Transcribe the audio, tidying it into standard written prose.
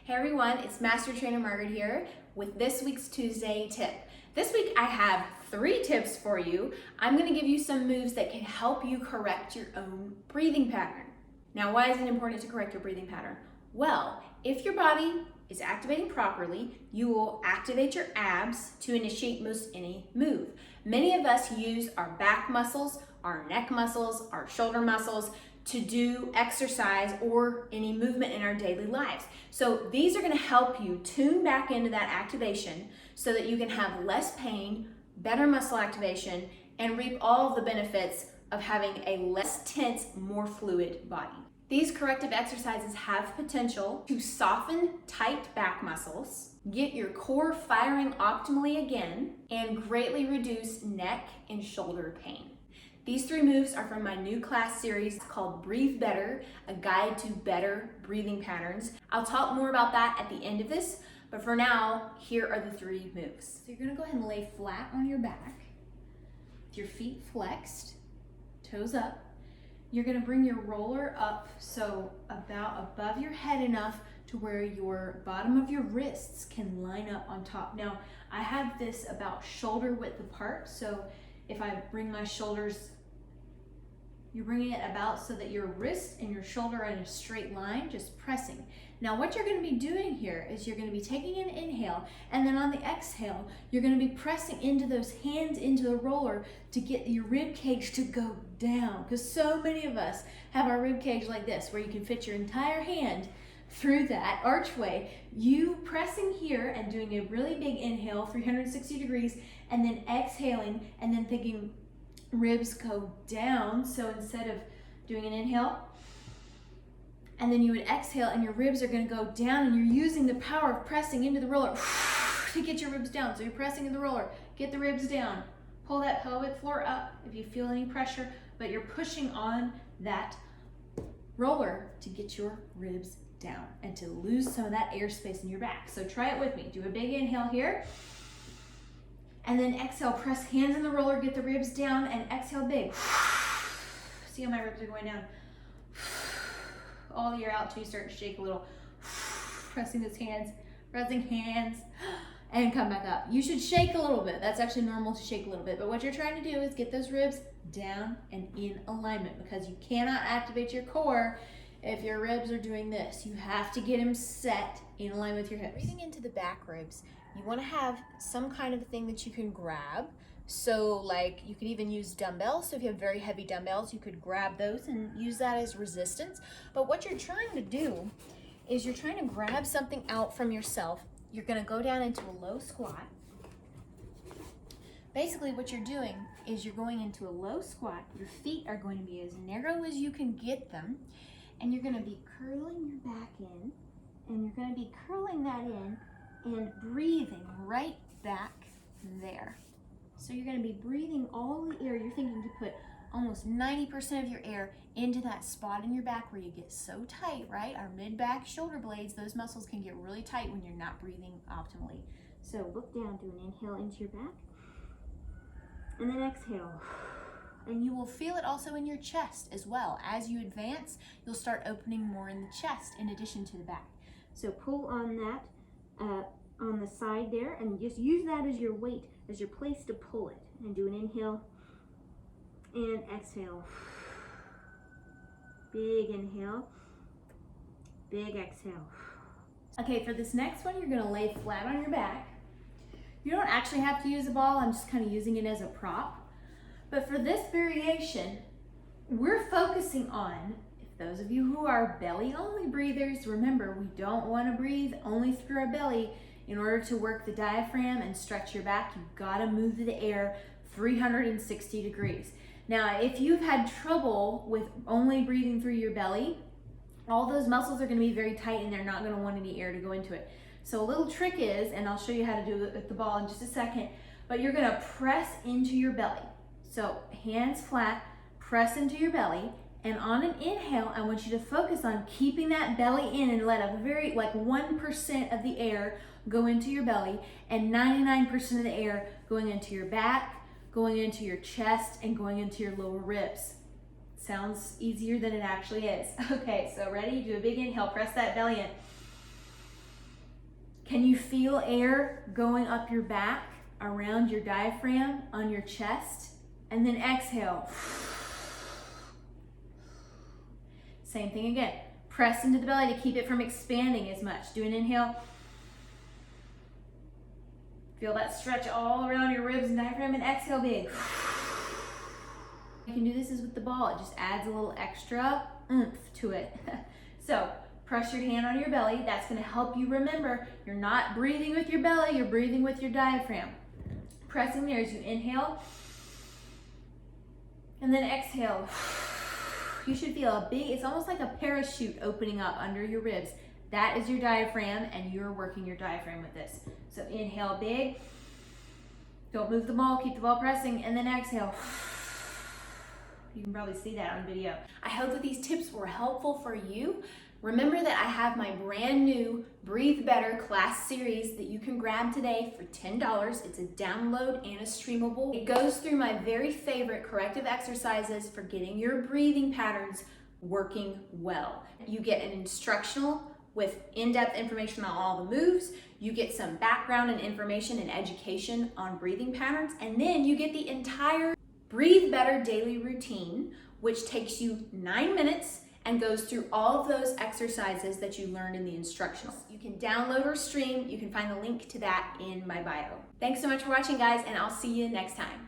Hey everyone, it's Master Trainer Margaret here with this week's Tuesday tip. This week I have 3 tips for you. I'm going to give you some moves that can help you correct your own breathing pattern. Now, why is it important to correct your breathing pattern? Well, if your body is activating properly, you will activate your abs to initiate most any move. Many of us use our back muscles, our neck muscles, our shoulder muscles to do exercise or any movement in our daily lives. So these are going to help you tune back into that activation so that you can have less pain, better muscle activation, and reap all of the benefits of having a less tense, more fluid body. These corrective exercises have potential to soften tight back muscles, get your core firing optimally again, and greatly reduce neck and shoulder pain. These 3 moves are from my new class series called Breathe Better, a guide to better breathing patterns. I'll talk more about that at the end of this, but for now, here are the 3 moves. So you're gonna go ahead and lay flat on your back, with your feet flexed, toes up. You're gonna bring your roller up, so about above your head enough to where your bottom of your wrists can line up on top. Now, I have this about shoulder width apart, so if I bring my shoulders, you're bringing it about so that your wrist and your shoulder are in a straight line, just pressing. Now what you're going to be doing here is you're going to be taking an inhale, and then on the exhale, you're going to be pressing into those hands into the roller to get your rib cage to go down. Because so many of us have our rib cage like this, where you can fit your entire hand through that archway. You pressing here and doing a really big inhale, 360 degrees, and then exhaling, and then thinking ribs go down. So instead of doing an inhale, and then you would exhale and your ribs are going to go down, and you're using the power of pressing into the roller to get your ribs down. So you're pressing in the roller, get the ribs down, pull that pelvic floor up if you feel any pressure, but you're pushing on that roller to get your ribs down and to lose some of that airspace in your back. So try it with me. Do a big inhale here, and then exhale, press hands in the roller, get the ribs down, and exhale big. See how my ribs are going down? All the air out till you start to shake a little. Pressing hands, and come back up. You should shake a little bit. That's actually normal to shake a little bit, but what you're trying to do is get those ribs down and in alignment, because you cannot activate your core if your ribs are doing this. You have to get them set in alignment with your hips. Breathing into the back ribs, you want to have some kind of thing that you can grab. So like you could even use dumbbells. So if you have very heavy dumbbells, you could grab those and use that as resistance. But what you're trying to do is you're trying to grab something out from yourself. You're going to go down into a low squat. Basically what you're doing is you're going into a low squat. Your feet are going to be as narrow as you can get them. And you're going to be curling your back in, and you're going to be curling that in and breathing right back there. So you're going to be breathing all the air. You're thinking to put almost 90% of your air into that spot in your back where you get so tight, right? Our mid-back shoulder blades, those muscles can get really tight when you're not breathing optimally. So look down, do an inhale into your back, and then exhale. And you will feel it also in your chest as well. As you advance, you'll start opening more in the chest in addition to the back. So pull on that, on the side there, and just use that as your weight, as your place to pull it. And do an inhale and exhale. Big inhale, big exhale. Okay, for this next one, you're gonna lay flat on your back. You don't actually have to use a ball. I'm just kind of using it as a prop. But for this variation, we're focusing on, if those of you who are belly-only breathers, remember, we don't want to breathe only through our belly. In order to work the diaphragm and stretch your back, you've got to move the air 360 degrees. Now, if you've had trouble with only breathing through your belly, all those muscles are going to be very tight and they're not going to want any air to go into it. So a little trick is, and I'll show you how to do it with the ball in just a second, but you're going to press into your belly. So hands flat, press into your belly, and on an inhale, I want you to focus on keeping that belly in and let a very, like 1% of the air go into your belly and 99% of the air going into your back, going into your chest, and going into your lower ribs. Sounds easier than it actually is. Okay, so ready? Do a big inhale, press that belly in. Can you feel air going up your back, around your diaphragm, on your chest? And then exhale. Same thing again. Press into the belly to keep it from expanding as much. Do an inhale. Feel that stretch all around your ribs and diaphragm, and exhale big. You can do this as with the ball. It just adds a little extra oomph to it. So press your hand on your belly. That's going to help you remember you're not breathing with your belly, you're breathing with your diaphragm. Pressing there as you inhale and then exhale. You should feel a big, it's almost like a parachute opening up under your ribs. That is your diaphragm, and you're working your diaphragm with this. So inhale big. Don't move the ball, keep the ball pressing, and then exhale. You can probably see that on video. I hope that these tips were helpful for you. Remember that I have my brand new Breathe Better class series that you can grab today for $10. It's a download and a streamable. It goes through my very favorite corrective exercises for getting your breathing patterns working well. You get an instructional with in-depth information on all the moves. You get some background and information and education on breathing patterns, and then you get the entire Breathe Better daily routine, which takes you 9 minutes and goes through all of those exercises that you learned in the instructional. You can download or stream. You can find the link to that in my bio. Thanks so much for watching, guys, and I'll see you next time.